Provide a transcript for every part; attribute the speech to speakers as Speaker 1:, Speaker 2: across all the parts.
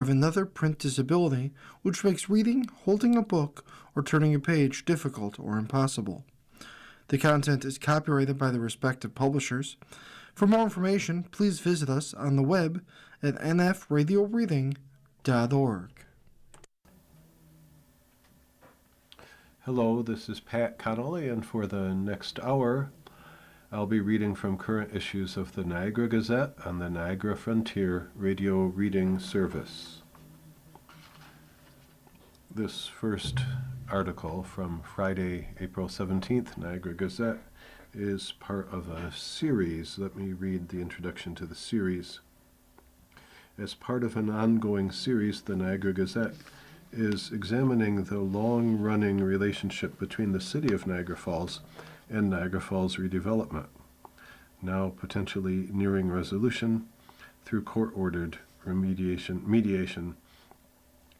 Speaker 1: Of another print disability, which makes reading, holding a book, or turning a page difficult or impossible. The content is copyrighted by the respective publishers. For more information, please visit us on the web at nfradioreading.org.
Speaker 2: Hello, this is Pat Connolly, and for the next hour, I'll be reading from current issues of the Niagara Gazette on the Niagara Frontier Radio Reading Service. This first article from Friday, April 17th, Niagara Gazette, is part of a series. Let me read the introduction to the series. As part of an ongoing series, the Niagara Gazette is examining the long-running relationship between the city of Niagara Falls and Niagara Falls redevelopment, now potentially nearing resolution through court-ordered mediation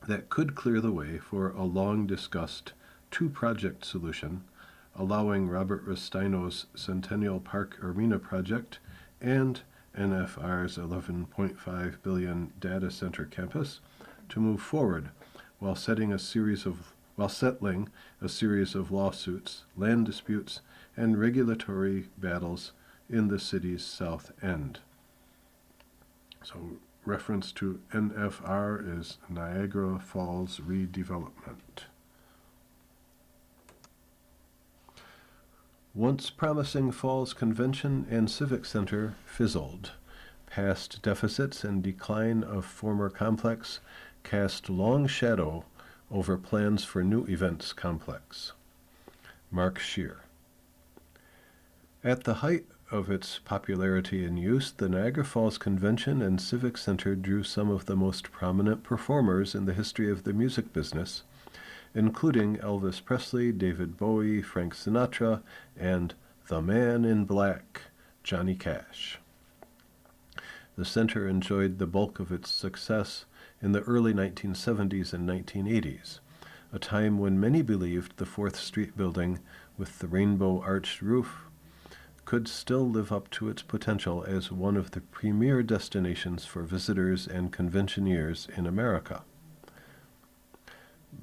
Speaker 2: that could clear the way for a long-discussed two-project solution, allowing Robert Restaino's Centennial Park Arena project and NFR's $11.5 billion data center campus to move forward while settling a series of lawsuits, land disputes, and regulatory battles in the city's south end. So reference to NFR is Niagara Falls Redevelopment. Once promising Falls Convention and Civic Center fizzled. Past deficits and decline of former complex cast long shadow over plans for new events complex. Mark Shear. At the height of its popularity and use, the Niagara Falls Convention and Civic Center drew some of the most prominent performers in the history of the music business, including Elvis Presley, David Bowie, Frank Sinatra, and the Man in Black, Johnny Cash. The center enjoyed the bulk of its success in the early 1970s and 1980s, a time when many believed the 4th Street building with the rainbow-arched roof could still live up to its potential as one of the premier destinations for visitors and conventioneers in America.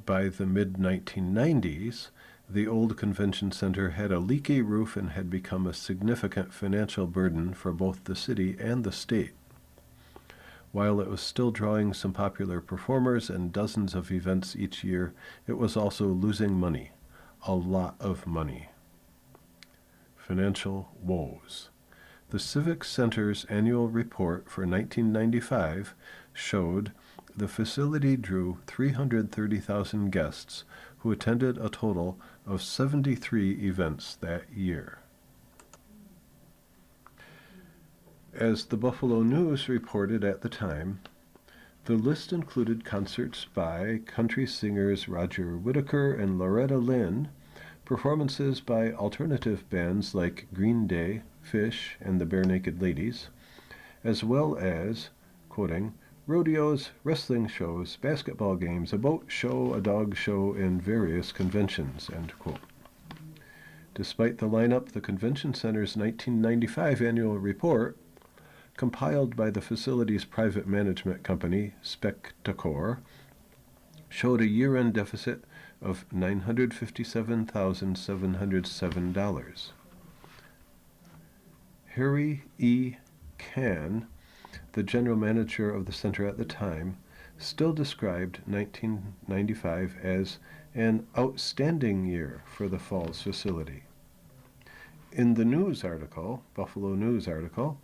Speaker 2: By the mid-1990s, the old convention center had a leaky roof and had become a significant financial burden for both the city and the state. While it was still drawing some popular performers and dozens of events each year, it was also losing money, a lot of money. Financial woes. The Civic Center's annual report for 1995 showed the facility drew 330,000 guests who attended a total of 73 events that year. As the Buffalo News reported at the time, the list included concerts by country singers Roger Whittaker and Loretta Lynn, performances by alternative bands like Green Day, Fish, and the Bare Naked Ladies, as well as, quoting, rodeos, wrestling shows, basketball games, a boat show, a dog show, and various conventions, end quote. Despite the lineup, the Convention Center's 1995 annual report, compiled by the facility's private management company, Spectacor, showed a year-end deficit of $957,707. Harry E. Kahn, the general manager of the center at the time, still described 1995 as an outstanding year for the Falls facility. In the news article, Buffalo News article,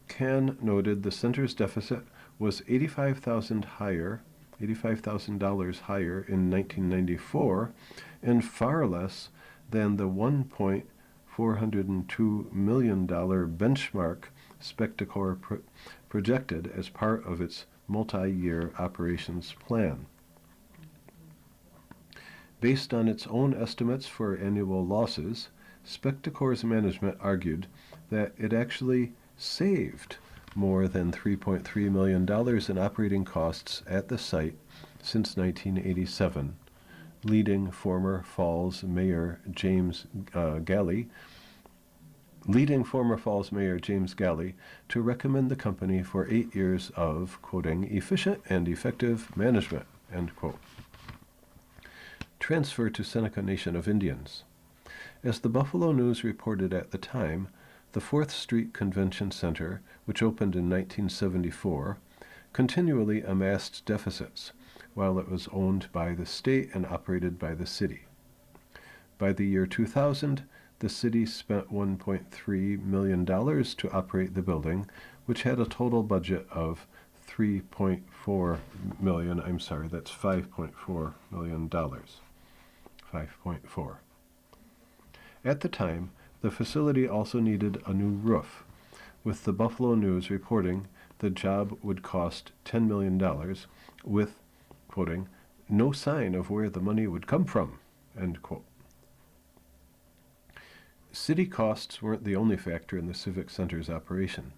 Speaker 2: Kahn noted the center's deficit was $85,000 higher in 1994 and far less than the $1.402 million benchmark Spectacor projected as part of its multi-year operations plan. Based on its own estimates for annual losses, Spectacor's management argued that it actually saved more than $3.3 million in operating costs at the site since 1987, leading former Falls Mayor James Galley leading former Falls Mayor James Galley to recommend the company for 8 years of, quoting, efficient and effective management, end quote. Transfer to Seneca Nation of Indians. As the Buffalo News reported at the time, the 4th Street Convention Center, which opened in 1974, continually amassed deficits, while it was owned by the state and operated by the city. By the year 2000, the city spent $1.3 million to operate the building, which had a total budget of $3.4 million. I'm sorry, that's $5.4 million. 5.4. At the time, the facility also needed a new roof, with the Buffalo News reporting the job would cost $10 million, with, quoting, no sign of where the money would come from, end quote. City costs weren't the only factor in the Civic Center's operation.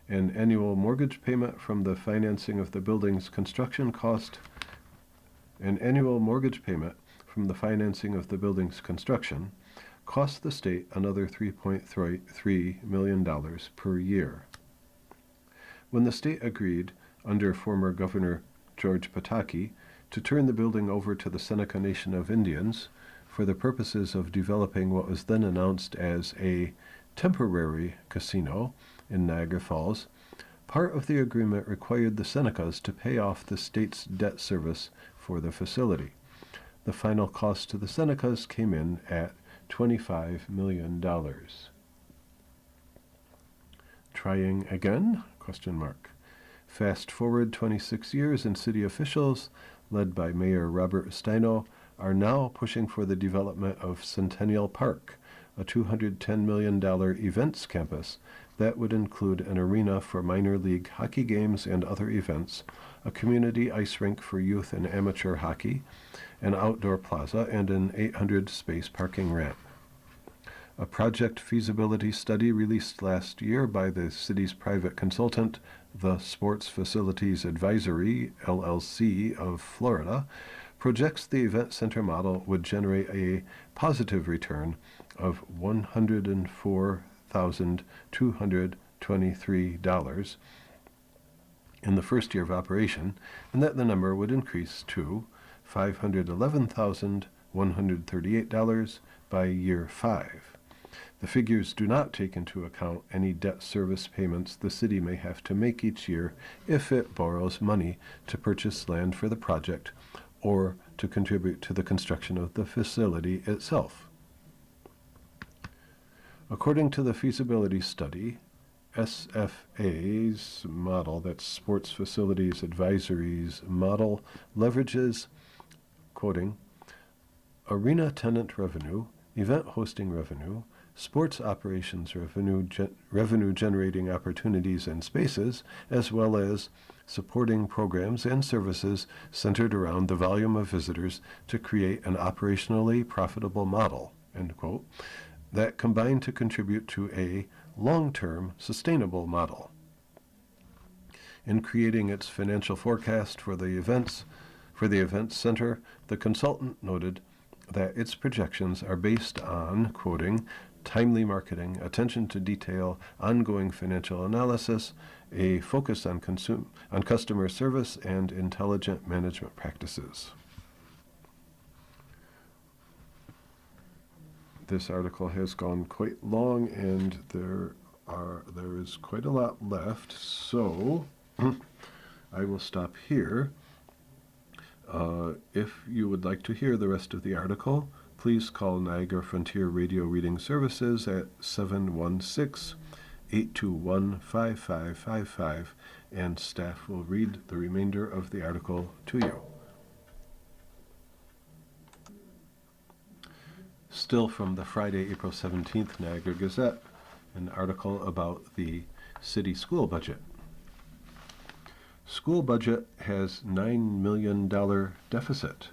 Speaker 2: An annual mortgage payment from the financing of the building's construction cost cost the state another $3.3 million per year. When the state agreed, under former Governor George Pataki, to turn the building over to the Seneca Nation of Indians for the purposes of developing what was then announced as a temporary casino in Niagara Falls, part of the agreement required the Senecas to pay off the state's debt service for the facility. The final cost to the Senecas came in at $25 million. Trying again? ? Fast forward 26 years, and city officials, led by Mayor Robert Steino, are now pushing for the development of Centennial Park, a $210 million events campus that would include an arena for minor league hockey games and other events, a community ice rink for youth and amateur hockey, an outdoor plaza, and an 800-space parking ramp. A project feasibility study released last year by the city's private consultant, the Sports Facilities Advisory, LLC of Florida, projects the event center model would generate a positive return of $104,223 in the first year of operation, and that the number would increase to $511,138 by year 5. The figures do not take into account any debt service payments the city may have to make each year if it borrows money to purchase land for the project or to contribute to the construction of the facility itself. According to the feasibility study, SFA's model, that's Sports Facilities Advisory's model, leverages, quoting, arena tenant revenue, event hosting revenue, sports operations revenue generating opportunities and spaces, as well as supporting programs and services centered around the volume of visitors to create an operationally profitable model, end quote, that combine to contribute to a long-term sustainable model. In creating its financial forecast for the events center, the consultant noted that its projections are based on, quoting, timely marketing, attention to detail, ongoing financial analysis, a focus on customer service, and intelligent management practices. This article has gone quite long, and there is quite a lot left, so I will stop here. If you would like to hear the rest of the article, please call Niagara Frontier Radio Reading Services at 716-821-5555, and staff will read the remainder of the article to you. Still from the Friday, April 17th Niagara Gazette, an article about the city school budget. School budget has $9 million deficit.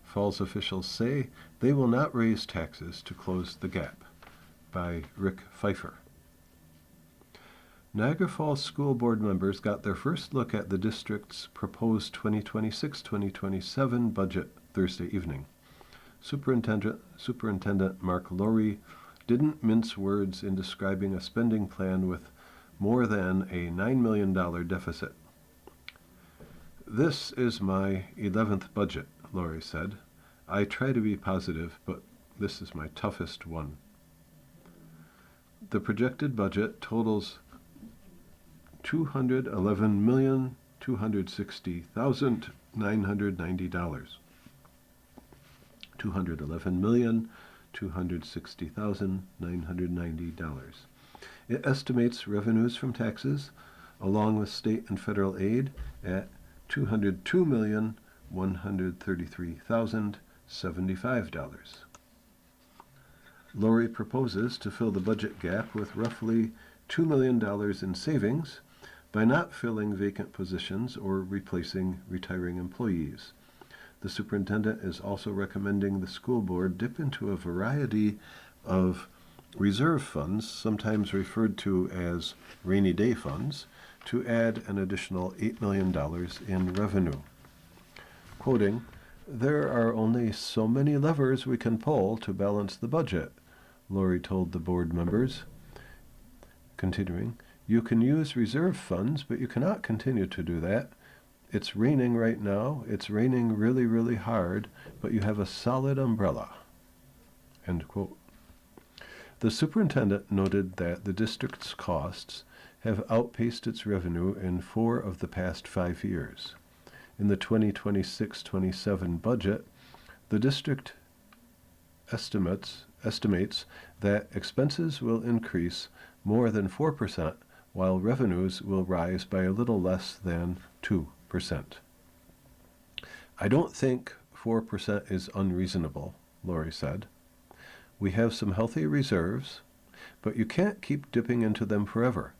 Speaker 2: Falls officials say they will not raise taxes to close the gap. By Rick Pfeiffer. Niagara Falls School Board members got their first look at the district's proposed 2026-2027 budget Thursday evening. Superintendent Mark Lowry didn't mince words in describing a spending plan with more than a $9 million deficit. "This is my 11th budget," Lori said. "I try to be positive, but this is my toughest one." The projected budget totals $211,260,990. $211,260,990. It estimates revenues from taxes, along with state and federal aid, at $202,133,075. Lori proposes to fill the budget gap with roughly $2 million in savings by not filling vacant positions or replacing retiring employees. The superintendent is also recommending the school board dip into a variety of reserve funds, sometimes referred to as rainy day funds, to add an additional $8 million in revenue. Quoting, "There are only so many levers we can pull to balance the budget," Lori told the board members. Continuing, "You can use reserve funds, but you cannot continue to do that. It's raining right now. It's raining really, really hard, but you have a solid umbrella." End quote. The superintendent noted that the district's costs have outpaced its revenue in 4 of the past 5 years. In the 2026-27 budget, the district estimates that expenses will increase more than 4%, while revenues will rise by a little less than 2%. "I don't think 4% is unreasonable," Lori said. "We have some healthy reserves, but you can't keep dipping into them forever.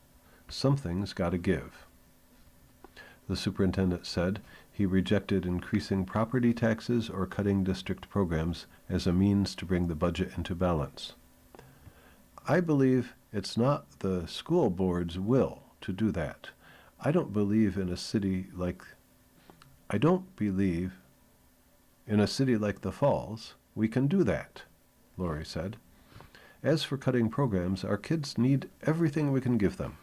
Speaker 2: Something's got to give." The superintendent said he rejected increasing property taxes or cutting district programs as a means to bring the budget into balance. "I believe it's not the school board's will to do that. I don't believe in a city like the Falls we can do that," Lori said. "As for cutting programs, our kids need everything we can give them."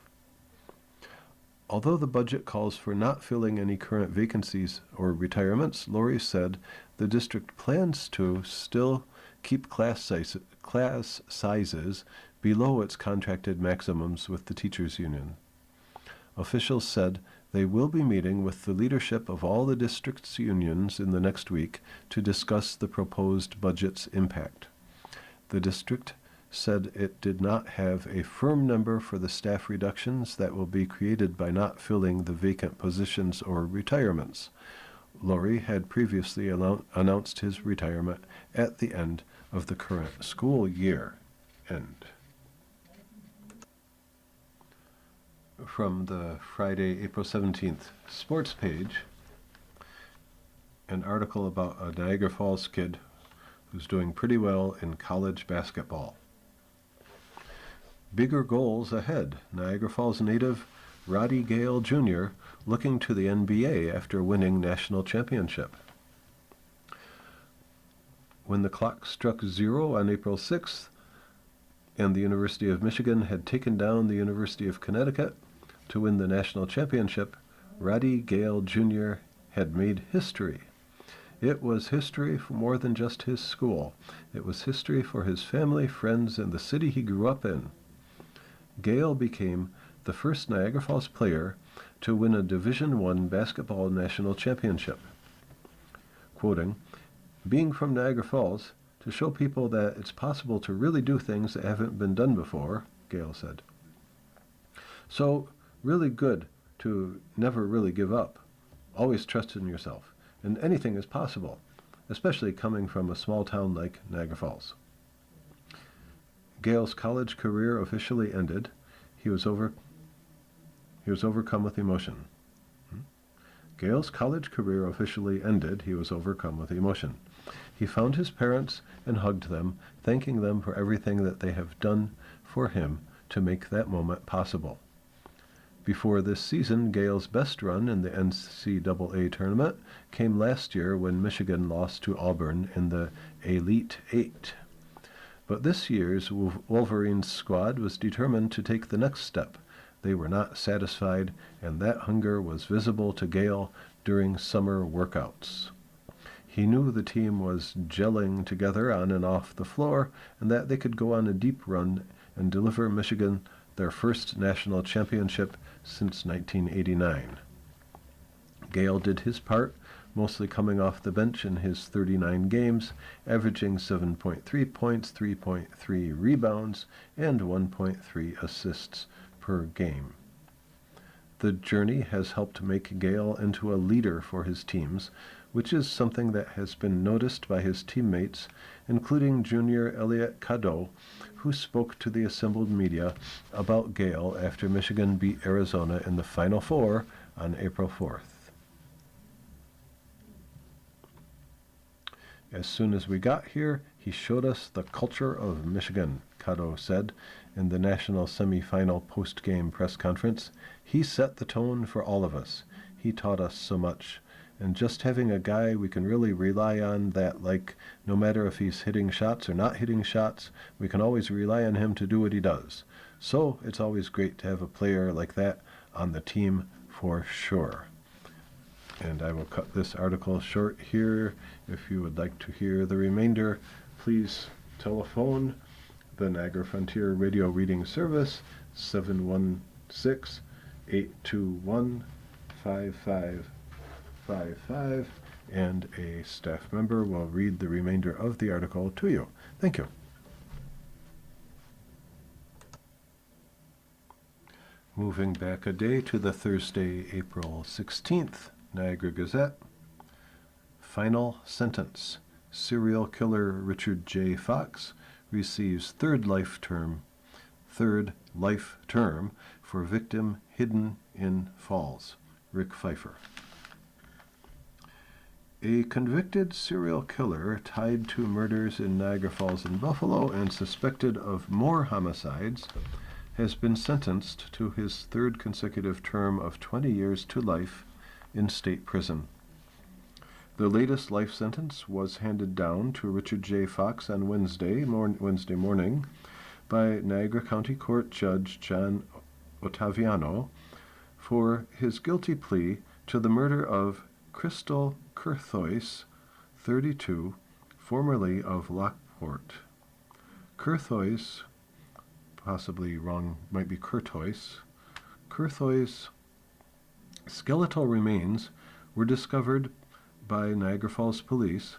Speaker 2: Although the budget calls for not filling any current vacancies or retirements, Lori said the district plans to still keep class sizes below its contracted maximums with the teachers' union. Officials said they will be meeting with the leadership of all the district's unions in the next week to discuss the proposed budget's impact. The district said it did not have a firm number for the staff reductions that will be created by not filling the vacant positions or retirements. Lori had previously announced his retirement at the end of the current school year. End. From the Friday, April 17th sports page, an article about a Niagara Falls kid who's doing pretty well in college basketball. Bigger goals ahead. Niagara Falls native Roddy Gale Jr. looking to the NBA after winning national championship. When the clock struck 0 on April 6th, and the University of Michigan had taken down the University of Connecticut to win the national championship, Roddy Gale Jr. had made history. It was history for more than just his school. It was history for his family, friends, and the city he grew up in. Gale became the first Niagara Falls player to win a Division I basketball national championship. Quoting, "Being from Niagara Falls, to show people that it's possible to really do things that haven't been done before," Gale said. "So, really good to never really give up. Always trust in yourself, and anything is possible, especially coming from a small town like Niagara Falls." Gale's college career officially ended. He was overcome with emotion. Gale's college career officially ended. He was overcome with emotion. He found his parents and hugged them, thanking them for everything that they have done for him to make that moment possible. Before this season, Gale's best run in the NCAA tournament came last year when Michigan lost to Auburn in the Elite Eight. But this year's Wolverines squad was determined to take the next step. They were not satisfied, and that hunger was visible to Gale during summer workouts. He knew the team was gelling together on and off the floor, and that they could go on a deep run and deliver Michigan their first national championship since 1989. Gale did his part, mostly coming off the bench in his 39 games, averaging 7.3 points, 3.3 rebounds, and 1.3 assists per game. The journey has helped make Gale into a leader for his teams, which is something that has been noticed by his teammates, including junior Elliot Cadeau, who spoke to the assembled media about Gale after Michigan beat Arizona in the Final Four on April 4th. As soon as we got here, he showed us the culture of Michigan, Cadeau said in the national semifinal post-game press conference. He set the tone for all of us. He taught us so much. And just having a guy we can really rely on that, like, no matter if he's hitting shots or not hitting shots, we can always rely on him to do what he does. So it's always great to have a player like that on the team for sure. And I will cut this article short here. If you would like to hear the remainder, please telephone the Niagara Frontier Radio Reading Service, 716-821-5555, and a staff member will read the remainder of the article to you. Thank you. Moving back a day to the Thursday, April 16th, Niagara Gazette. Final sentence. Serial killer Richard J. Fox receives third life term for victim hidden in Falls. Rick Pfeiffer. A convicted serial killer tied to murders in Niagara Falls and Buffalo and suspected of more homicides has been sentenced to his third consecutive term of 20 years to life in state prison. The latest life sentence was handed down to Richard J. Fox on Wednesday morning by Niagara County Court Judge John Ottaviano for his guilty plea to the murder of Crystal Curthoys, 32, formerly of Lockport. Curthoys, possibly wrong, might be Curtois. Curthoys' skeletal remains were discovered by Niagara Falls police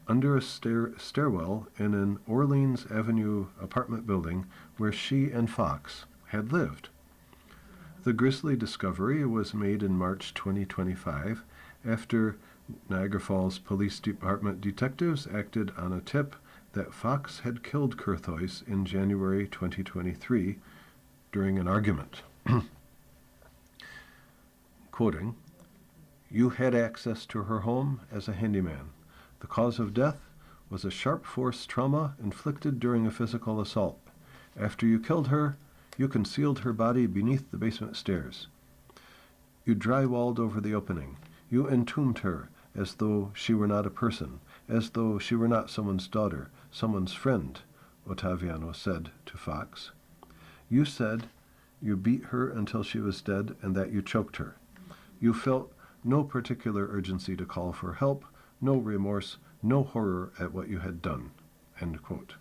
Speaker 2: under a stairwell in an Orleans Avenue apartment building where she and Fox had lived. The grisly discovery was made in March 2025 after Niagara Falls Police Department detectives acted on a tip that Fox had killed Curthoys in January 2023 during an argument. Quoting, "You had access to her home as a handyman. The cause of death was a sharp force trauma inflicted during a physical assault. After you killed her, you concealed her body beneath the basement stairs. You drywalled over the opening. You entombed her as though she were not a person, as though she were not someone's daughter, someone's friend," Ottaviano said to Fox. "You said you beat her until she was dead and that you choked her. You felt no particular urgency to call for help, no remorse, no horror at what you had done." End quote.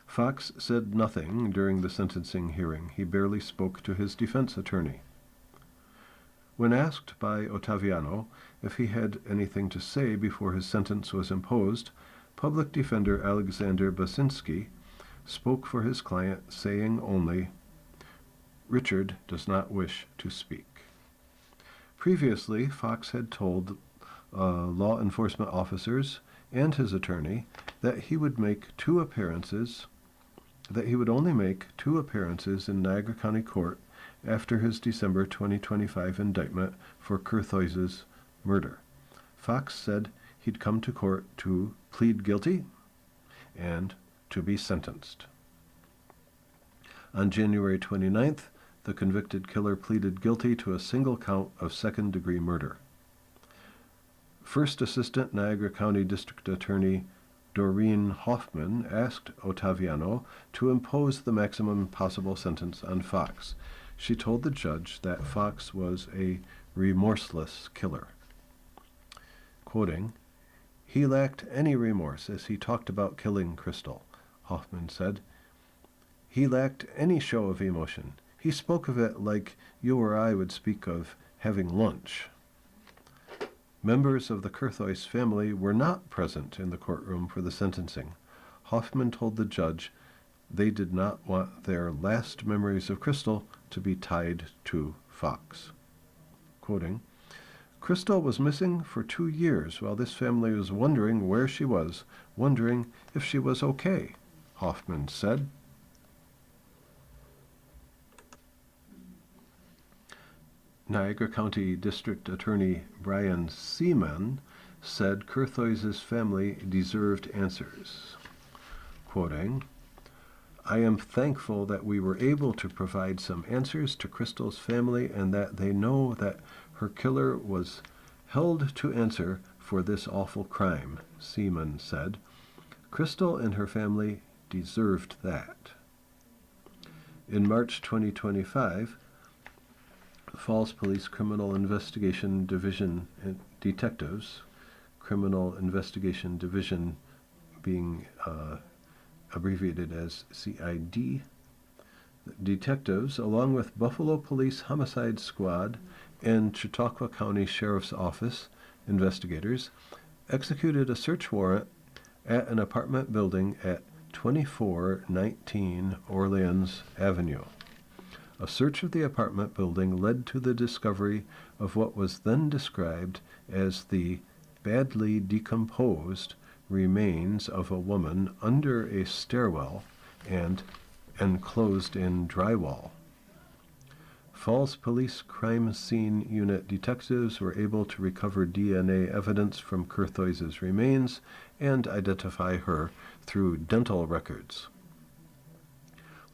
Speaker 2: Fox said nothing during the sentencing hearing. He barely spoke to his defense attorney. When asked by Ottaviano if he had anything to say before his sentence was imposed, public defender Alexander Basinski spoke for his client, saying only, "Richard does not wish to speak." Previously, Fox had told law enforcement officers and his attorney that he would only make two appearances in Niagara County Court after his December 2025 indictment for Curthoys' murder. Fox said he'd come to court to plead guilty and to be sentenced. On January 29th, the convicted killer pleaded guilty to a single count of second-degree murder. First Assistant Niagara County District Attorney Doreen Hoffman asked Ottaviano to impose the maximum possible sentence on Fox. She told the judge that Fox was a remorseless killer. Quoting, "He lacked any remorse as he talked about killing Crystal," Hoffman said. "He lacked any show of emotion. He spoke of it like you or I would speak of having lunch." Members of the Curthoys family were not present in the courtroom for the sentencing. Hoffman told the judge they did not want their last memories of Crystal to be tied to Fox. Quoting, "Crystal was missing for 2 years while this family was wondering where she was, wondering if she was okay," Hoffman said. Niagara County District Attorney Brian Seaman said Curthoys' family deserved answers. Quoting, "I am thankful that we were able to provide some answers to Crystal's family and that they know that her killer was held to answer for this awful crime," Seaman said. "Crystal and her family deserved that." In March 2025, Falls Police Criminal Investigation Division detectives, Criminal Investigation Division being abbreviated as CID, detectives, along with Buffalo Police Homicide Squad and Chautauqua County Sheriff's Office investigators, executed a search warrant at an apartment building at 2419 Orleans Avenue. A search of the apartment building led to the discovery of what was then described as the badly decomposed remains of a woman under a stairwell and enclosed in drywall. Falls Police Crime Scene Unit detectives were able to recover DNA evidence from Curthoys' remains and identify her through dental records.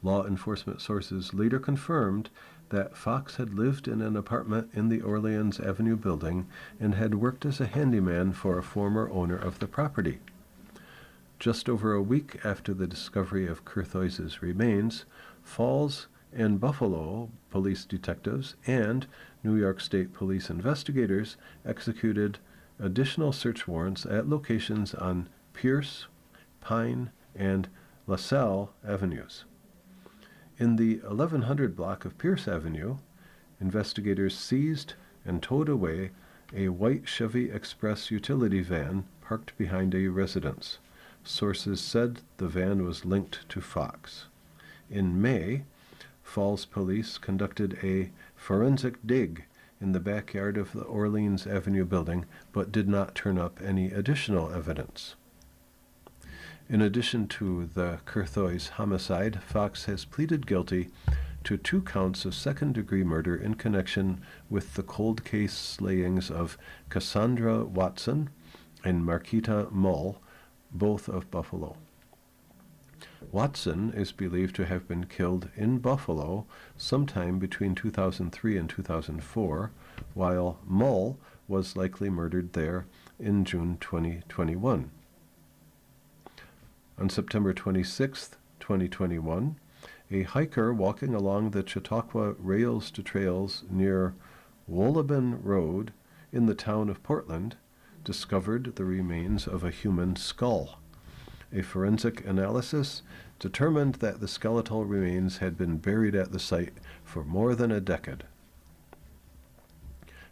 Speaker 2: Law enforcement sources later confirmed that Fox had lived in an apartment in the Orleans Avenue building and had worked as a handyman for a former owner of the property. Just over a week after the discovery of Curthoys' remains, Falls and Buffalo police detectives and New York State police investigators executed additional search warrants at locations on Pierce, Pine, and LaSalle Avenues. In the 1100 block of Pierce Avenue, investigators seized and towed away a white Chevy Express utility van parked behind a residence. Sources said the van was linked to Fox. In May, Falls Police conducted a forensic dig in the backyard of the Orleans Avenue building, but did not turn up any additional evidence. In addition to the Curthoys homicide, Fox has pleaded guilty to 2 counts of second-degree murder in connection with the cold case slayings of Cassandra Watson and Marquita Mull, both of Buffalo. Watson is believed to have been killed in Buffalo sometime between 2003 and 2004, while Mull was likely murdered there in June 2021. On September 26, 2021, a hiker walking along the Chautauqua Rails to Trails near Wollabin Road in the town of Portland discovered the remains of a human skull. A forensic analysis determined that the skeletal remains had been buried at the site for more than a decade.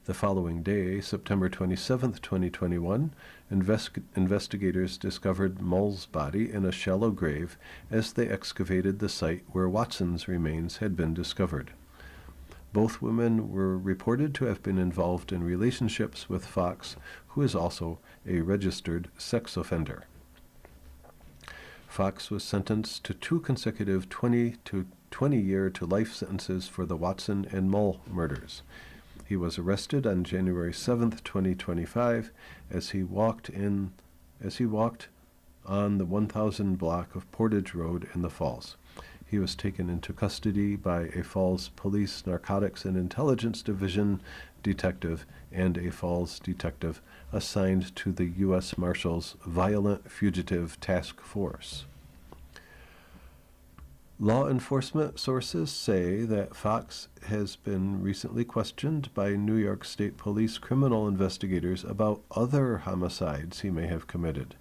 Speaker 2: The following day, September 27, 2021, investigators discovered Mull's body in a shallow grave as they excavated the site where Watson's remains had been discovered. Both women were reported to have been involved in relationships with Fox, who is also a registered sex offender. Fox was sentenced to 2 consecutive 20-year to life sentences for the Watson and Mull murders. He was arrested on January 7, 2025, as he walked on the 1000 block of Portage Road in the Falls. He was taken into custody by a Falls Police Narcotics and Intelligence Division detective and a falls detective assigned to the U.S. Marshals Violent Fugitive Task Force. Law enforcement sources say that Fox has been recently questioned by New York State Police criminal investigators about other homicides he may have committed.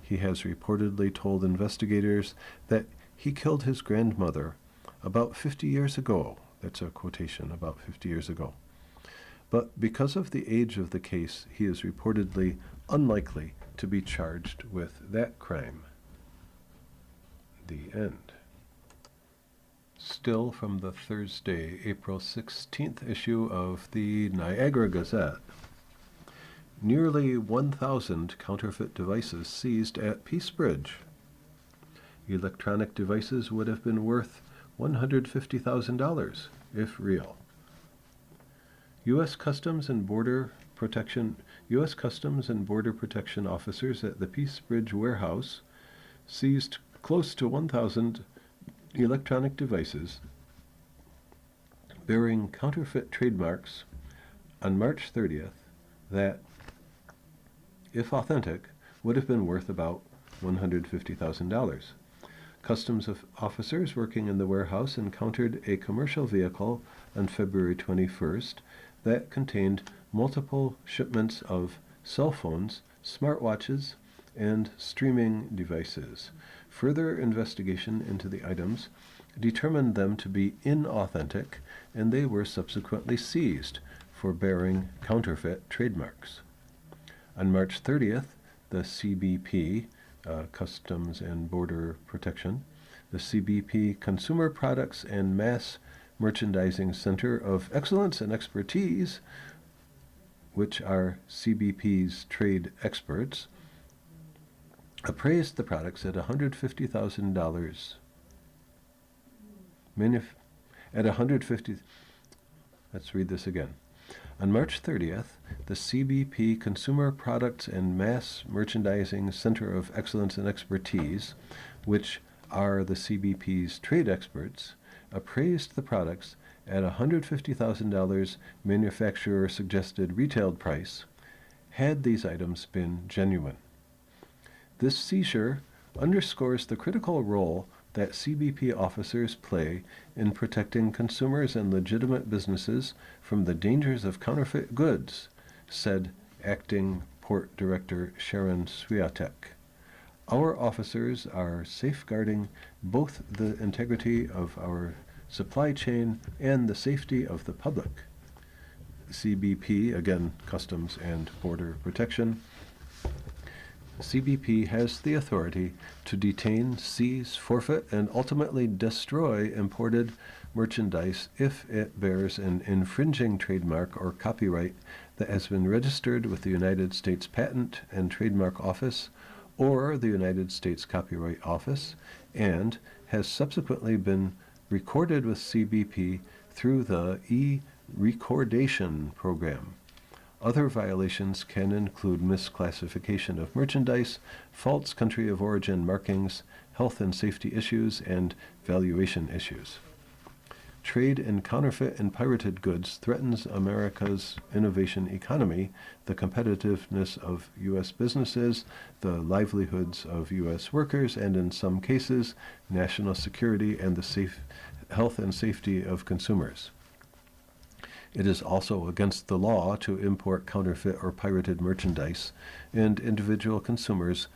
Speaker 2: He has reportedly told investigators that he killed his grandmother about 50 years ago. That's a quotation, about 50 years ago. But because of the age of the case, he is reportedly unlikely to be charged with that crime. The end. Still from the Thursday, April 16th issue of the Niagara Gazette. Nearly 1,000 counterfeit devices seized at Peace Bridge. Electronic devices would have been worth $150,000 if real. U.S. Customs and Border Protection officers at the Peace Bridge warehouse seized close to 1,000 electronic devices bearing counterfeit trademarks on March 30th that, if authentic, would have been worth about $150,000. Customs officers working in the warehouse encountered a commercial vehicle on February 21st that contained multiple shipments of cell phones, smartwatches, and streaming devices. Further investigation into the items determined them to be inauthentic, and they were subsequently seized for bearing counterfeit trademarks. On March 30th, the CBP, Customs and Border Protection, the CBP Consumer Products and Mass Merchandising Center of Excellence and Expertise, which are CBP's trade experts, appraised the products at $150,000. Let's read this again. On March 30th, the CBP Consumer Products and Mass Merchandising Center of Excellence and Expertise, which are the CBP's trade experts, appraised the products at $150,000 manufacturer-suggested retail price had these items been genuine. This seizure underscores the critical role that CBP officers play in protecting consumers and legitimate businesses from the dangers of counterfeit goods, said Acting Port Director Sharon Swiatek. Our officers are safeguarding both the integrity of our supply chain and the safety of the public. CBP, again, Customs and Border Protection, CBP has the authority to detain, seize, forfeit, and ultimately destroy imported merchandise if it bears an infringing trademark or copyright that has been registered with the United States Patent and Trademark Office or the United States Copyright Office and has subsequently been recorded with CBP through the e-recordation program. Other violations can include misclassification of merchandise, false country of origin markings, health and safety issues, and valuation issues. Trade in counterfeit and pirated goods threatens America's innovation economy, the competitiveness of U.S. businesses, the livelihoods of U.S. workers, and in some cases, national security and the health and safety of consumers. It is also against the law to import counterfeit or pirated merchandise, and individual consumers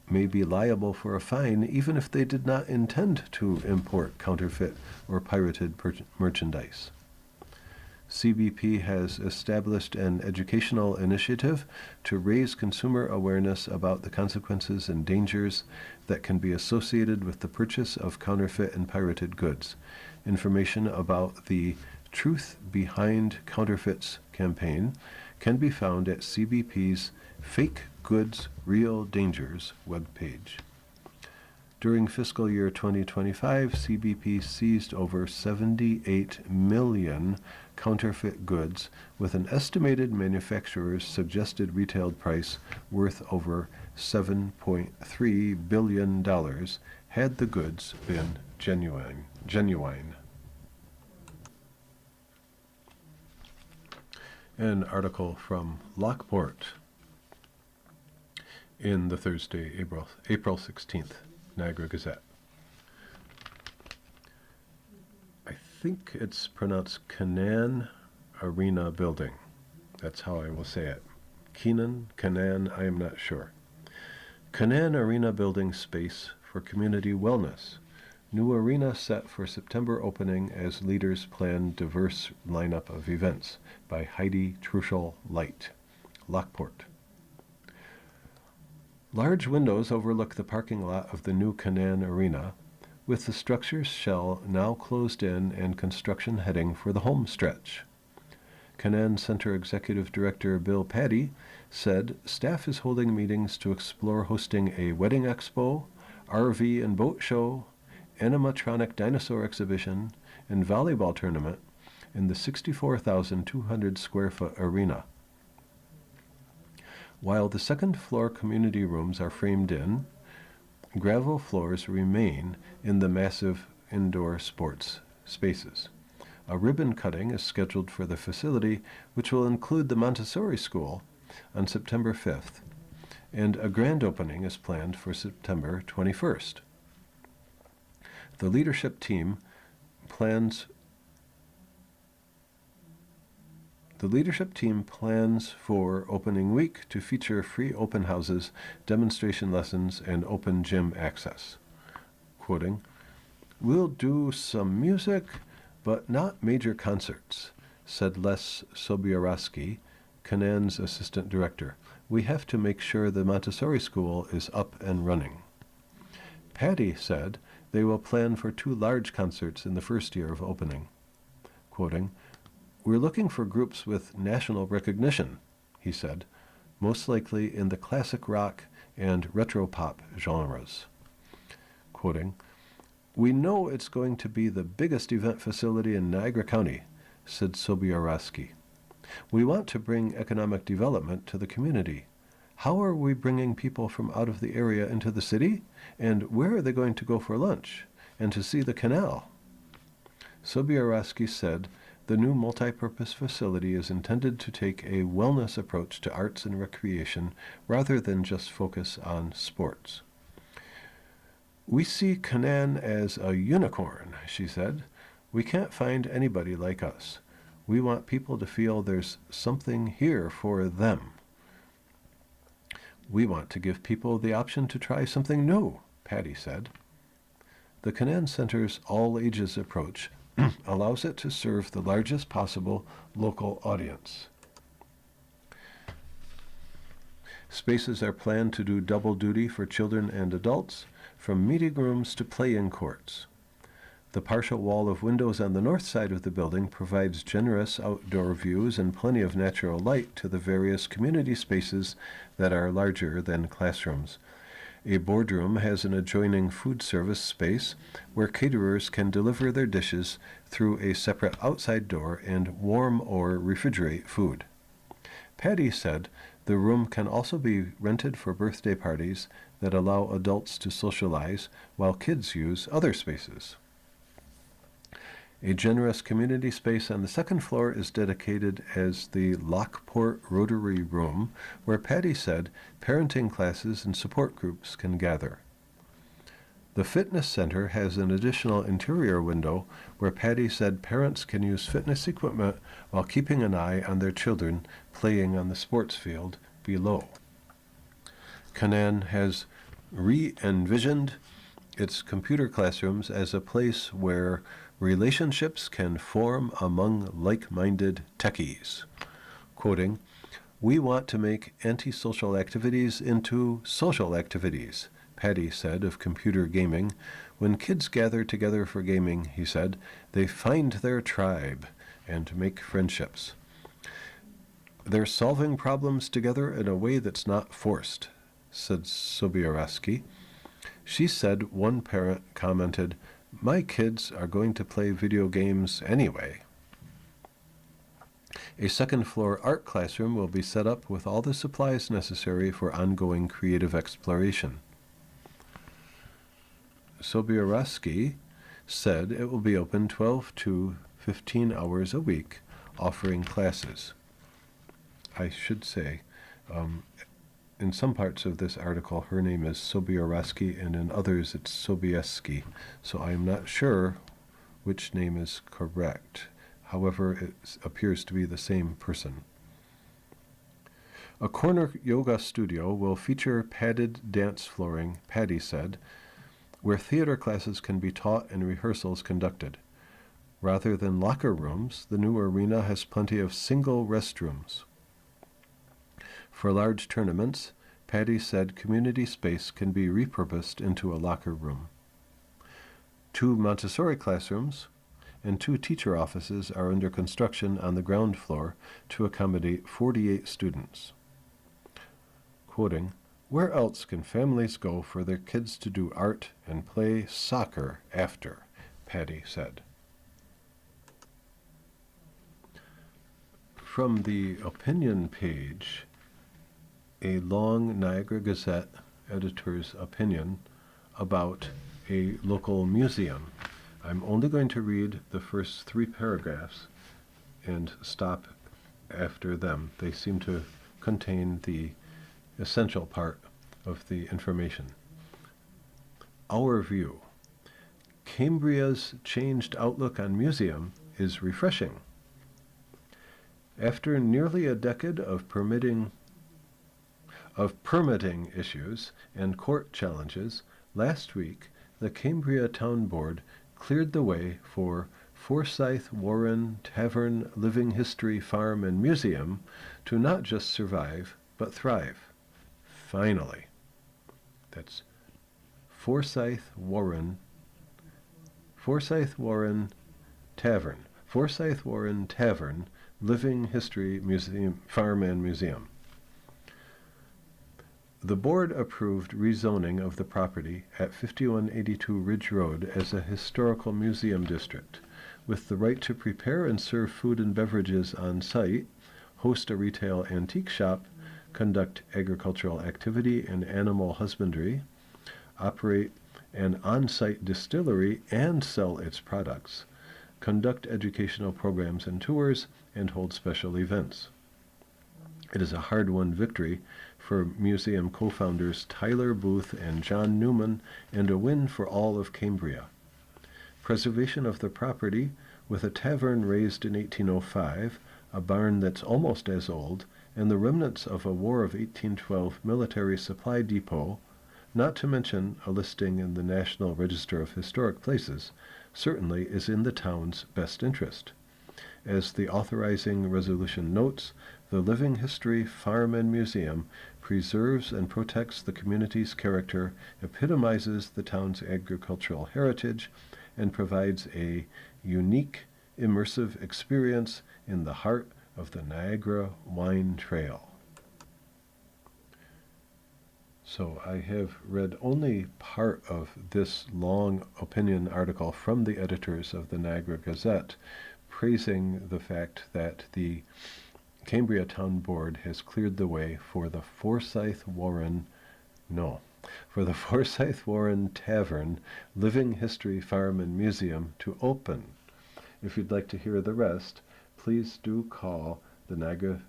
Speaker 2: may be liable for a fine even if they did not intend to import counterfeit or pirated merchandise. CBP has established an educational initiative to raise consumer awareness about the consequences and dangers that can be associated with the purchase of counterfeit and pirated goods. Information about the Truth Behind Counterfeits campaign can be found at CBP's Fake Goods, Real Dangers webpage. During fiscal year 2025, CBP seized over 78 million counterfeit goods with an estimated manufacturer's suggested retail price worth over $7.3 billion had the goods been genuine. An article from Lockport in the Thursday, April 16th, Niagara Gazette. I think it's pronounced Canaan Arena Building. That's how I will say it. Canaan, I am not sure. Canaan Arena Building space for community wellness. New arena set for September opening as leaders plan diverse lineup of events, by Heidi Truschel Light, Lockport. Large windows overlook the parking lot of the new Canaan Arena, with the structure's shell now closed in and construction heading for the home stretch. Canaan Center Executive Director Bill Paddy said staff is holding meetings to explore hosting a wedding expo, RV and boat show, animatronic dinosaur exhibition, and volleyball tournament in the 64,200 square foot arena. While the second floor community rooms are framed in, gravel floors remain in the massive indoor sports spaces. A ribbon cutting is scheduled for the facility, which will include the Montessori School, on September 5th, and a grand opening is planned for September 21st. The leadership team plans for opening week to feature free open houses, demonstration lessons, and open gym access. Quoting, "We'll do some music, but not major concerts," said Les Sobieraski, Canaan's assistant director. "We have to make sure the Montessori School is up and running." Patty said they will plan for 2 large concerts in the first year of opening. Quoting, "We're looking for groups with national recognition," he said, "most likely in the classic rock and retro pop genres." Quoting, "We know it's going to be the biggest event facility in Niagara County," said Sobieraski. "We want to bring economic development to the community. How are we bringing people from out of the area into the city? And where are they going to go for lunch and to see the canal?" Sobieraski said the new multipurpose facility is intended to take a wellness approach to arts and recreation rather than just focus on sports. "We see Canaan as a unicorn," she said. "We can't find anybody like us. We want people to feel there's something here for them. We want to give people the option to try something new," Patty said. The Canaan Center's all-ages approach allows it to serve the largest possible local audience. Spaces are planned to do double duty for children and adults, from meeting rooms to play-in courts. The partial wall of windows on the north side of the building provides generous outdoor views and plenty of natural light to the various community spaces that are larger than classrooms. A boardroom has an adjoining food service space where caterers can deliver their dishes through a separate outside door and warm or refrigerate food. Patty said the room can also be rented for birthday parties that allow adults to socialize while kids use other spaces. A generous community space on the second floor is dedicated as the Lockport Rotary Room, where Patty said parenting classes and support groups can gather. The fitness center has an additional interior window where Patty said parents can use fitness equipment while keeping an eye on their children playing on the sports field below. Canaan has re-envisioned its computer classrooms as a place where relationships can form among like-minded techies. Quoting, "We want to make antisocial activities into social activities," Patty said of computer gaming. "When kids gather together for gaming," he said, "they find their tribe and make friendships. They're solving problems together in a way that's not forced," said Sobieraski. She said one parent commented, "My kids are going to play video games anyway." A second-floor art classroom will be set up with all the supplies necessary for ongoing creative exploration. Sobieraski said it will be open 12 to 15 hours a week, offering classes. I should say, in some parts of this article, her name is Sobieski, and in others it's Sobieski. So I am not sure which name is correct. However, it appears to be the same person. A corner yoga studio will feature padded dance flooring, Patty said, where theater classes can be taught and rehearsals conducted. Rather than locker rooms, the new arena has plenty of single restrooms. For large tournaments, Patty said community space can be repurposed into a locker room. 2 Montessori classrooms and 2 teacher offices are under construction on the ground floor to accommodate 48 students. Quoting, "Where else can families go for their kids to do art and play soccer after?" Patty said. From the opinion page, a long Niagara Gazette editor's opinion about a local museum. I'm only going to read the first 3 paragraphs and stop after them. They seem to contain the essential part of the information. Our view. Cambria's changed outlook on museum is refreshing. After nearly a decade of permitting issues and court challenges, last week the Cambria Town Board cleared the way for Forsyth Warren Tavern Living History Farm and Museum to not just survive, but thrive. Finally. That's Forsyth Warren Tavern. Forsyth Warren Tavern Living History Museum Farm and Museum. The board approved rezoning of the property at 5182 Ridge Road as a historical museum district, with the right to prepare and serve food and beverages on site, host a retail antique shop, conduct agricultural activity and animal husbandry, operate an on-site distillery and sell its products, conduct educational programs and tours, and hold special events. It is a hard-won victory for museum co-founders Tyler Booth and John Newman, and a win for all of Cambria. Preservation of the property, with a tavern raised in 1805, a barn that's almost as old, and the remnants of a War of 1812 military supply depot, not to mention a listing in the National Register of Historic Places, certainly is in the town's best interest. As the authorizing resolution notes, the Living History Farm and Museum preserves and protects the community's character, epitomizes the town's agricultural heritage, and provides a unique, immersive experience in the heart of the Niagara Wine Trail. So I have read only part of this long opinion article from the editors of the Niagara Gazette, praising the fact that the Cambria Town Board has cleared the way for the Forsyth Warren Tavern Living History Farm and Museum to open. If you'd like to hear the rest, please do call the Niagara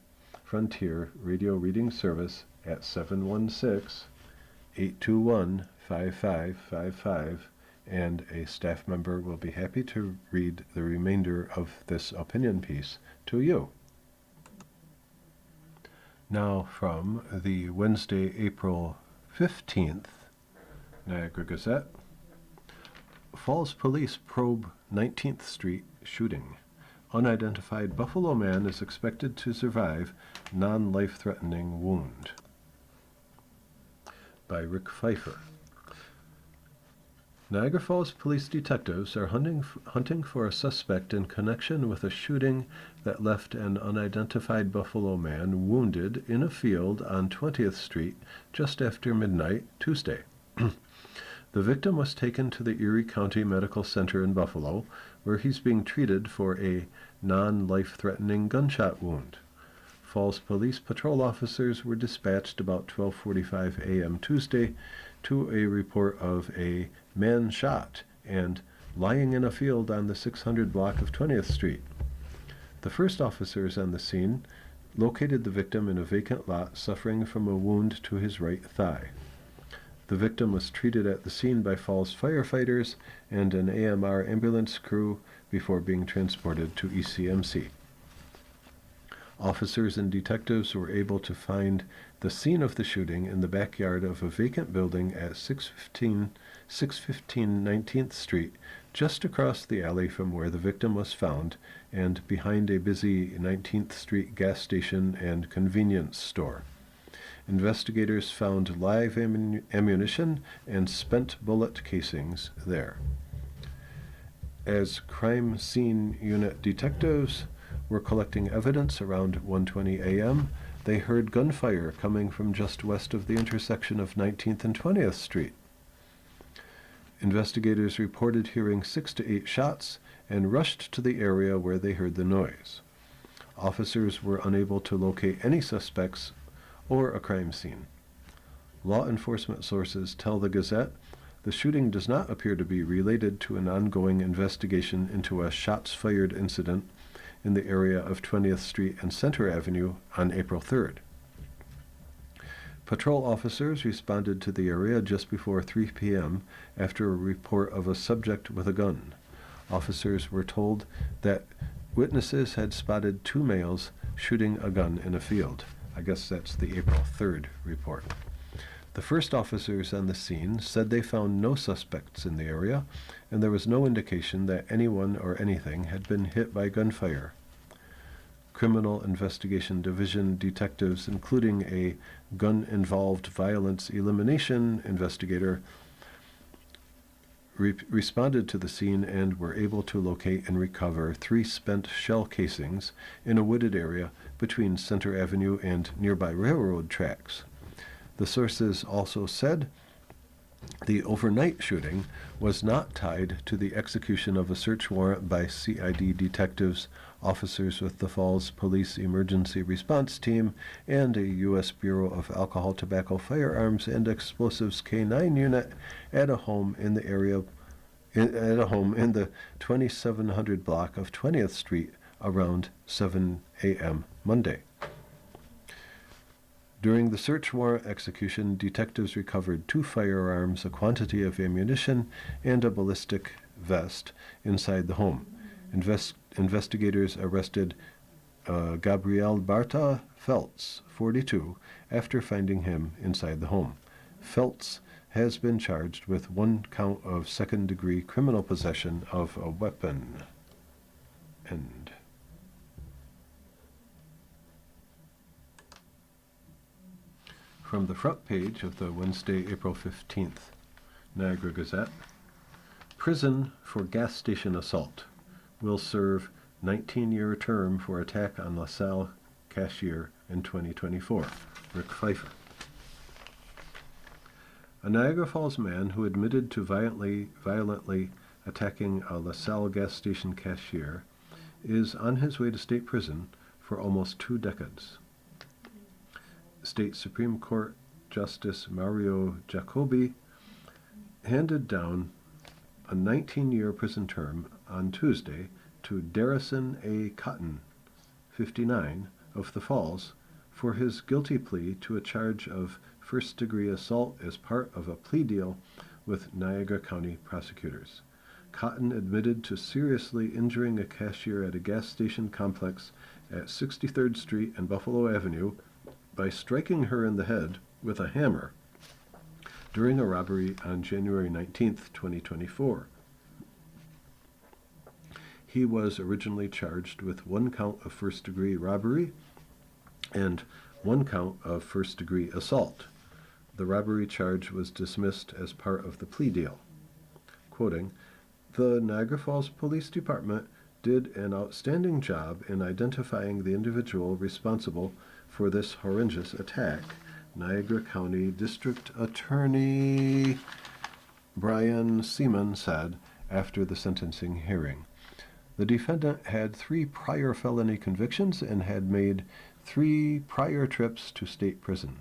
Speaker 2: Frontier Radio Reading Service at 716-821-5555, and a staff member will be happy to read the remainder of this opinion piece to you. Now from the Wednesday, April 15th Niagara Gazette. Falls police probe 19th Street shooting. Unidentified Buffalo man is expected to survive non-life-threatening wound. By Rick Pfeiffer. Niagara Falls police detectives are hunting for a suspect in connection with a shooting that left an unidentified Buffalo man wounded in a field on 20th Street just after midnight Tuesday. The victim was taken to the Erie County Medical Center in Buffalo, where he's being treated for a non-life-threatening gunshot wound. Falls Police patrol officers were dispatched about 12:45 a.m. Tuesday to a report of a man shot and lying in a field on the 600 block of 20th Street. The first officers on the scene located the victim in a vacant lot suffering from a wound to his right thigh. The victim was treated at the scene by Falls firefighters and an AMR ambulance crew before being transported to ECMC. Officers and detectives were able to find the scene of the shooting in the backyard of a vacant building at 615 19th Street, just across the alley from where the victim was found and behind a busy 19th Street gas station and convenience store. Investigators found live ammunition and spent bullet casings there. As crime scene unit detectives were collecting evidence around 1:20 a.m., they heard gunfire coming from just west of the intersection of 19th and 20th Street. Investigators reported hearing 6 to 8 shots and rushed to the area where they heard the noise. Officers were unable to locate any suspects or a crime scene. Law enforcement sources tell the Gazette the shooting does not appear to be related to an ongoing investigation into a shots-fired incident in the area of 20th Street and Center Avenue on April 3rd. Patrol officers responded to the area just before 3 p.m. after a report of a subject with a gun. Officers were told that witnesses had spotted 2 males shooting a gun in a field. I guess that's the April 3rd report. The first officers on the scene said they found no suspects in the area, and there was no indication that anyone or anything had been hit by gunfire. Criminal Investigation Division detectives, including a gun-involved violence elimination investigator, responded to the scene and were able to locate and recover 3 spent shell casings in a wooded area between Center Avenue and nearby railroad tracks. The sources also said the overnight shooting was not tied to the execution of a search warrant by CID detectives, officers with the Falls Police Emergency Response Team, and a U.S. Bureau of Alcohol, Tobacco, Firearms, and Explosives K-9 unit at a home in the area, in the 2700 block of 20th Street around 7 a.m. Monday. During the search warrant execution, detectives recovered 2 firearms, a quantity of ammunition, and a ballistic vest inside the home. Investigators arrested Gabriel Barta Feltz, 42, after finding him inside the home. Feltz has been charged with 1 count of second-degree criminal possession of a weapon. End. From the front page of the Wednesday, April 15th, Niagara Gazette, prison for gas station assault. Will serve 19-year term for attack on LaSalle cashier in 2024. Rick Pfeiffer. A Niagara Falls man who admitted to violently attacking a LaSalle gas station cashier is on his way to state prison for almost 2 decades. State Supreme Court Justice Mario Jacoby handed down a 19-year prison term on Tuesday to Darrison A. Cotton, 59, of the Falls, for his guilty plea to a charge of first-degree assault as part of a plea deal with Niagara County prosecutors. Cotton admitted to seriously injuring a cashier at a gas station complex at 63rd Street and Buffalo Avenue by striking her in the head with a hammer during a robbery on January 19, 2024. He was originally charged with 1 count of first-degree robbery and 1 count of first-degree assault. The robbery charge was dismissed as part of the plea deal. Quoting, "The Niagara Falls Police Department did an outstanding job in identifying the individual responsible for this horrendous attack," Niagara County District Attorney Brian Seaman said after the sentencing hearing. The defendant had 3 prior felony convictions and had made 3 prior trips to state prison.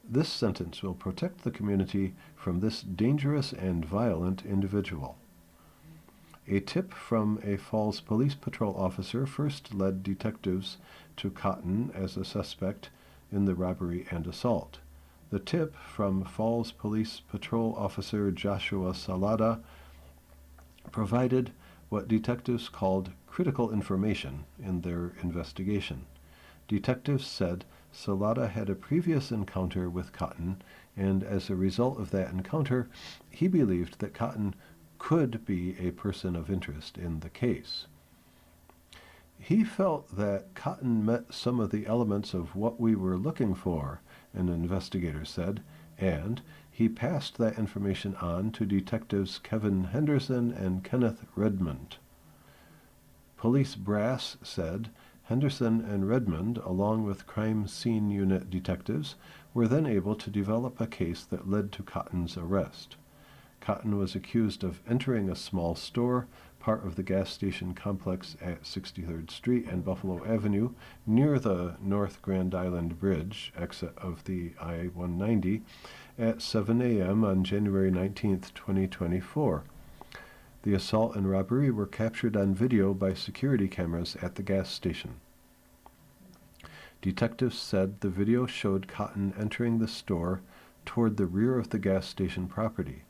Speaker 2: This sentence will protect the community from this dangerous and violent individual. A tip from a Falls Police Patrol officer first led detectives to Cotton as a suspect in the robbery and assault. The tip from Falls Police Patrol officer Joshua Salada provided what detectives called critical information in their investigation. Detectives said Salada had a previous encounter with Cotton, and as a result of that encounter, he believed that Cotton could be a person of interest in the case. He felt that Cotton met some of the elements of what we were looking for, an investigator said, and he passed that information on to detectives Kevin Henderson and Kenneth Redmond. Police brass said Henderson and Redmond, along with crime scene unit detectives, were then able to develop a case that led to Cotton's arrest. Cotton was accused of entering a small store, part of the gas station complex at 63rd Street and Buffalo Avenue, near the North Grand Island Bridge, exit of the I-190, at 7 a.m. on January 19, 2024. The assault and robbery were captured on video by security cameras at the gas station. Detectives said the video showed Cotton entering the store toward the rear of the gas station property.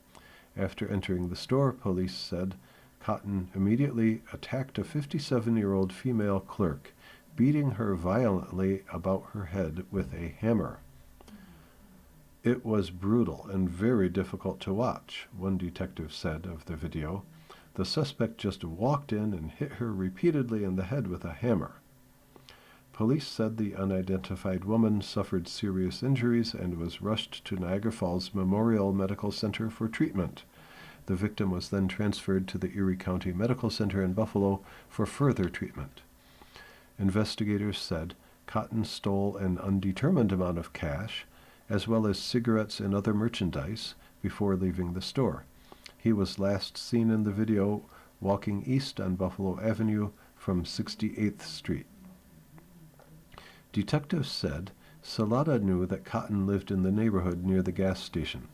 Speaker 2: After entering the store, police said Cotton immediately attacked a 57-year-old female clerk, beating her violently about her head with a hammer. It was brutal and very difficult to watch, one detective said of the video. The suspect just walked in and hit her repeatedly in the head with a hammer. Police said the unidentified woman suffered serious injuries and was rushed to Niagara Falls Memorial Medical Center for treatment. The victim was then transferred to the Erie County Medical Center in Buffalo for further treatment. Investigators said Cotton stole an undetermined amount of cash, as well as cigarettes and other merchandise, before leaving the store. He was last seen in the video walking east on Buffalo Avenue from 68th Street. Detectives said Salada knew that Cotton lived in the neighborhood near the gas station.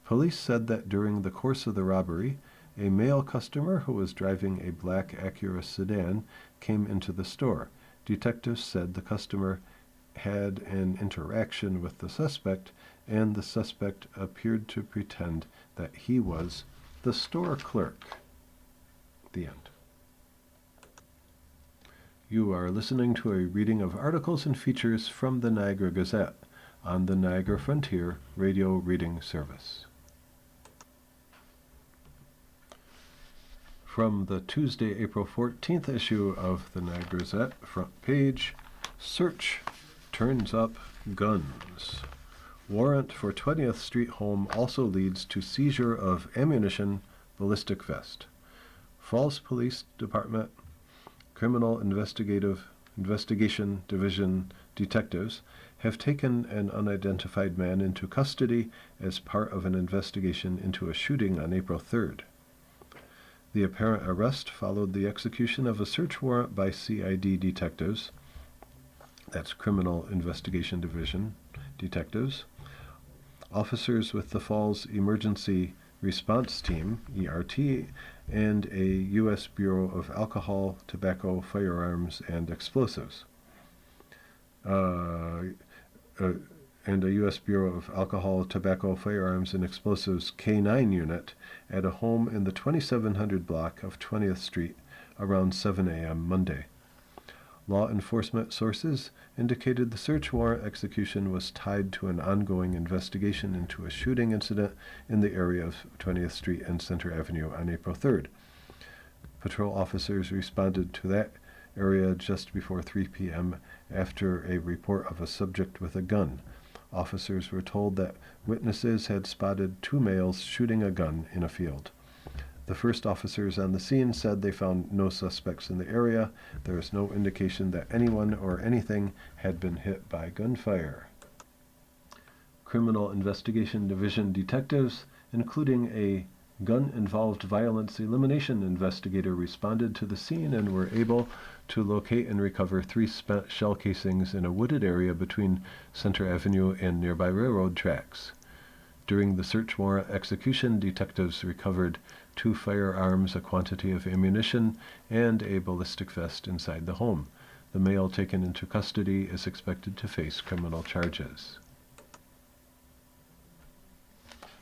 Speaker 2: Police said that during the course of the robbery, a male customer who was driving a black Acura sedan came into the store. Detectives said the customer had an interaction with the suspect, and the suspect appeared to pretend that he was the store clerk. The end. You are listening to a reading of articles and features from the Niagara Gazette on the Niagara Frontier Radio Reading Service. From the Tuesday, April 14th issue of the Niagara Gazette, front page, Search turns up guns. Warrant for 20th Street home also leads to seizure of ammunition, ballistic vest. Falls Police Department Criminal Investigation Division detectives have taken an unidentified man into custody as part of an investigation into a shooting on April 3rd. The apparent arrest followed the execution of a search warrant by CID detectives, that's Criminal Investigation Division detectives, officers with the Falls Emergency Response Team, ERT, and a U.S. Bureau of Alcohol, Tobacco, Firearms, and Explosives. And a U.S. Bureau of Alcohol, Tobacco, Firearms, and Explosives K-9 unit at a home in the 2700 block of 20th Street around 7 a.m. Monday. Law enforcement sources indicated the search warrant execution was tied to an ongoing investigation into a shooting incident in the area of 20th Street and Center Avenue on April 3rd. Patrol officers responded to that area just before 3 p.m. after a report of a subject with a gun. Officers were told that witnesses had spotted two males shooting a gun in a field. The first officers on the scene said they found no suspects in the area. There is no indication that anyone or anything had been hit by gunfire. Criminal Investigation Division detectives, including a gun-involved violence elimination investigator, responded to the scene and were able to locate and recover 3 spent shell casings in a wooded area between Center Avenue and nearby railroad tracks. During the search warrant execution, detectives recovered 2 firearms, a quantity of ammunition, and a ballistic vest inside the home. The male taken into custody is expected to face criminal charges.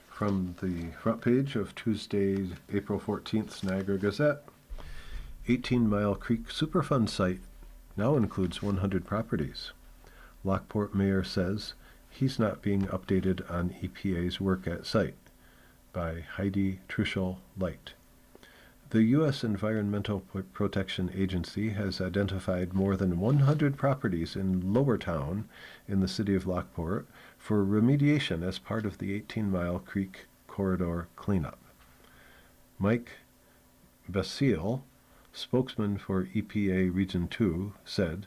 Speaker 2: From the front page of Tuesday, April 14th's Niagara Gazette, 18 Mile Creek Superfund site now includes 100 properties. Lockport mayor says he's not being updated on EPA's work at site, by Heidi Truschel-Light. The U.S. Environmental Protection Agency has identified more than 100 properties in Lowertown in the city of Lockport for remediation as part of the 18-Mile Creek corridor cleanup. Mike Basile, spokesman for EPA Region 2, said,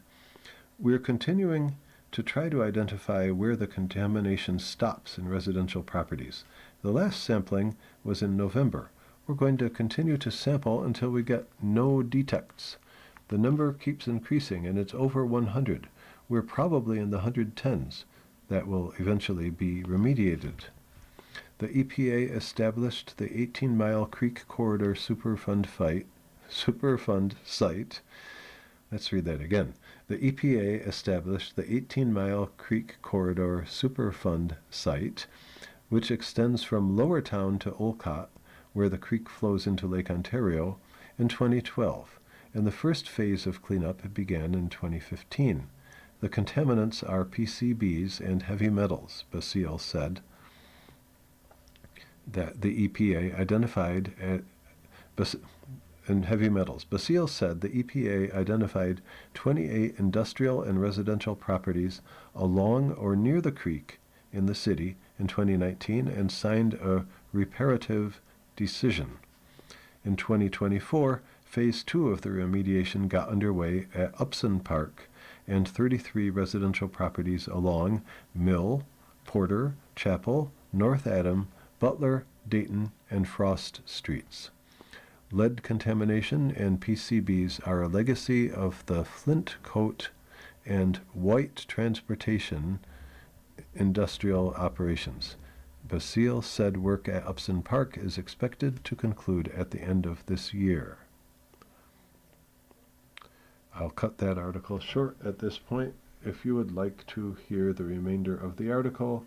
Speaker 2: "We're continuing to try to identify where the contamination stops in residential properties. The last sampling was in November. We're going to continue to sample until we get no detects. The number keeps increasing, and it's over 100. We're probably in the 110s. That will eventually be remediated." The EPA established the 18-Mile Creek Corridor Superfund site. Let's read that again. The EPA established the 18-Mile Creek Corridor Superfund site, which extends from Lowertown to Olcott, where the creek flows into Lake Ontario, in 2012, and the first phase of cleanup began in 2015. The contaminants are PCBs and heavy metals, Basile said. That the EPA identified and heavy metals. Basile said the EPA identified 28 industrial and residential properties along or near the creek in the city in 2019 and signed a reparative decision. In 2024, Phase 2 of the remediation got underway at Upson Park and 33 residential properties along Mill, Porter, Chapel, North Adam, Butler, Dayton, and Frost streets. Lead contamination and PCBs are a legacy of the Flint Coat and White transportation industrial operations. Basile said work at Upson Park is expected to conclude at the end of this year. I'll cut that article short at this point. If you would like to hear the remainder of the article,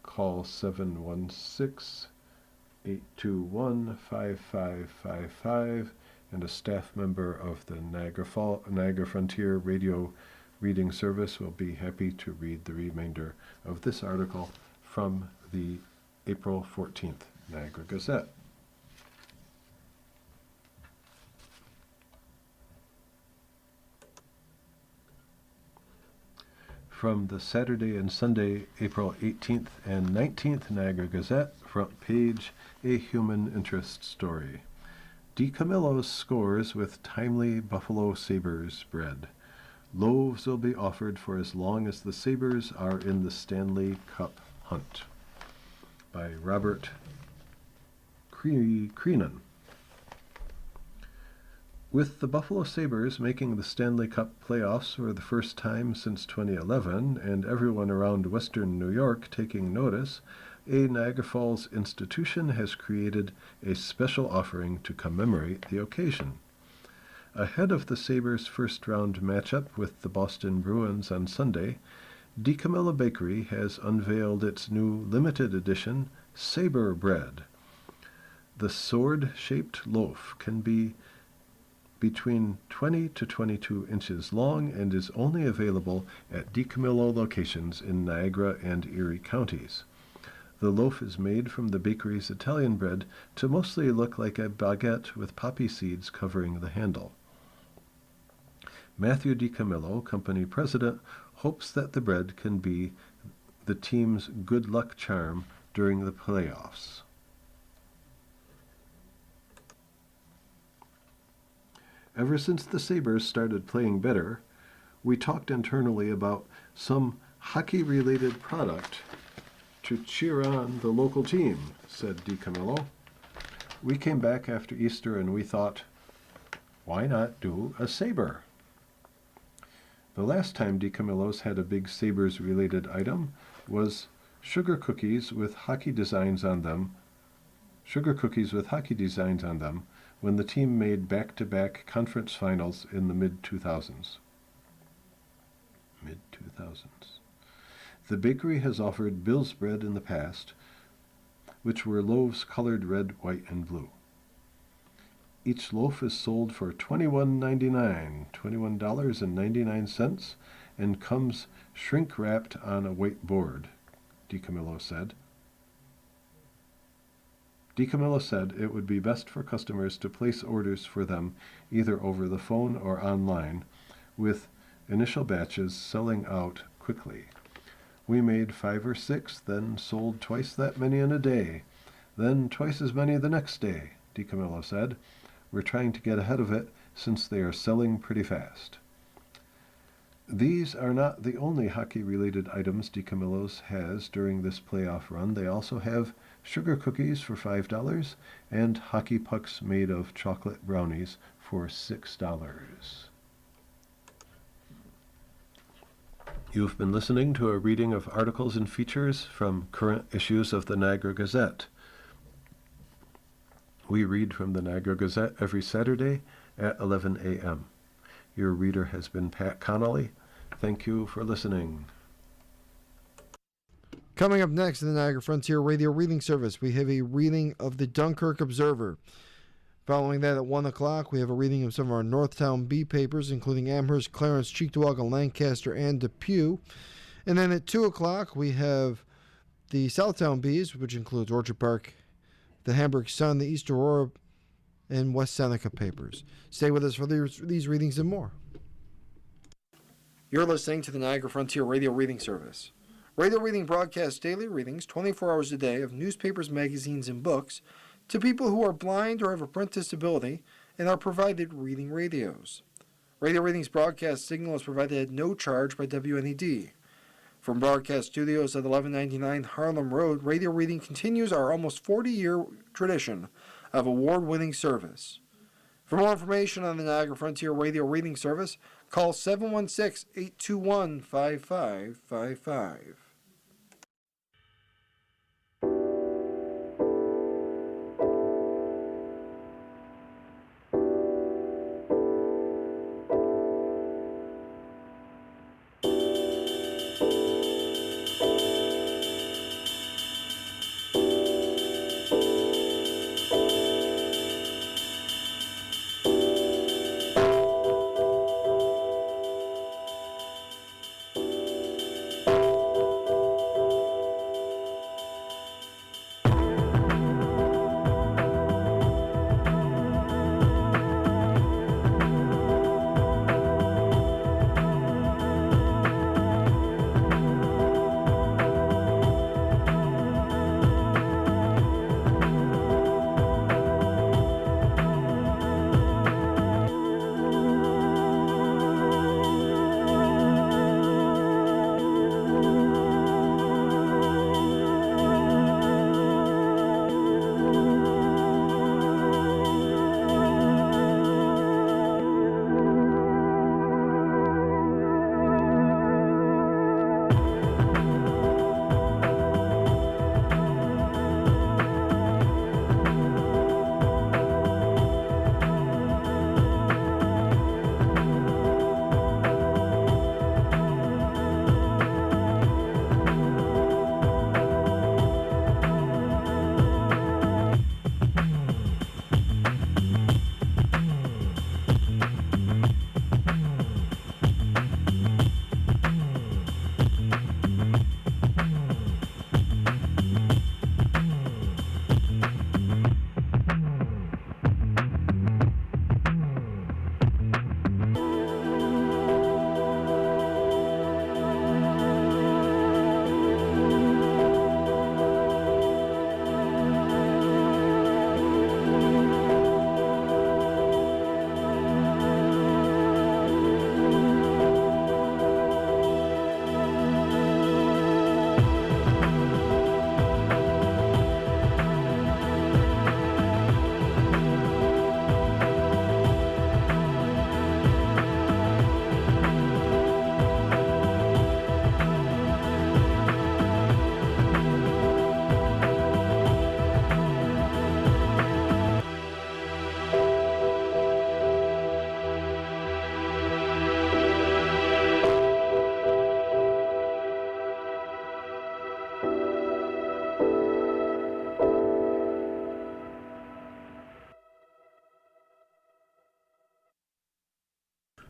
Speaker 2: call 716-821-5555, and a staff member of the Niagara Frontier Radio Reading Service will be happy to read the remainder of this article from the April 14th Niagara Gazette. From the Saturday and Sunday, April 18th and 19th Niagara Gazette, front page, a human interest story. DiCamillo's scores with timely Buffalo Sabres bread. Loaves will be offered for as long as the Sabres are in the Stanley Cup hunt. By Robert Creenan. With the Buffalo Sabres making the Stanley Cup playoffs for the first time since 2011, and everyone around Western New York taking notice, a Niagara Falls institution has created a special offering to commemorate the occasion. Ahead of the Sabres' first-round matchup with the Boston Bruins on Sunday, DiCamillo Bakery has unveiled its new limited edition Sabre Bread. The sword-shaped loaf can be between 20 to 22 inches long and is only available at DiCamillo locations in Niagara and Erie counties. The loaf is made from the bakery's Italian bread to mostly look like a baguette with poppy seeds covering the handle. Matthew DiCamillo, company president, hopes that the bread can be the team's good luck charm during the playoffs. Ever since the Sabres started playing better, we talked internally about some hockey-related product to cheer on the local team, said DiCamillo. We came back after Easter and we thought, why not do a Sabre? The last time DiCamillo's had a big Sabres-related item was sugar cookies with hockey designs on them, sugar cookies with hockey designs on them when the team made back-to-back conference finals in the mid-2000s. The bakery has offered Bill's bread in the past, which were loaves colored red, white, and blue. Each loaf is sold for $21.99, and comes shrink-wrapped on a white board, DiCamillo said. DiCamillo said it would be best for customers to place orders for them either over the phone or online, with initial batches selling out quickly. We made 5 or 6, then sold twice that many in a day, then twice as many the next day, DiCamillo said. We're trying to get ahead of it since they are selling pretty fast. These are not the only hockey-related items DiCamillo's has during this playoff run. They also have sugar cookies for $5 and hockey pucks made of chocolate brownies for $6. You've been listening to a reading of articles and features from current issues of the Niagara Gazette. We read from the Niagara Gazette every Saturday at 11 a.m. Your reader has been Pat Connolly. Thank you for listening.
Speaker 1: Coming up next in the Niagara Frontier Radio Reading Service, we have a reading of the Dunkirk Observer. Following that at 1 o'clock, we have a reading of some of our Northtown Bee papers, including Amherst, Clarence, Cheektowaga, Lancaster, and Depew. And then at 2 o'clock, we have the Southtown Bees, which includes Orchard Park, the Hamburg Sun, the East Aurora, and West Seneca papers. Stay with us for these readings and more. You're listening to the Niagara Frontier Radio Reading Service. Radio Reading broadcasts daily readings 24 hours a day of newspapers, magazines, and books to people who are blind or have a print disability and are provided reading radios. Radio Reading's broadcast signal is provided at no charge by WNED. From broadcast studios at 1199 Harlem Road, Radio Reading continues our almost 40-year tradition of award-winning service. For more information on the Niagara Frontier Radio Reading Service, call 716-821-5555.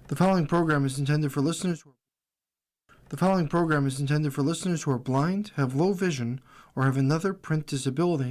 Speaker 1: The following program is intended for listeners who are blind, have low vision, or have another print disability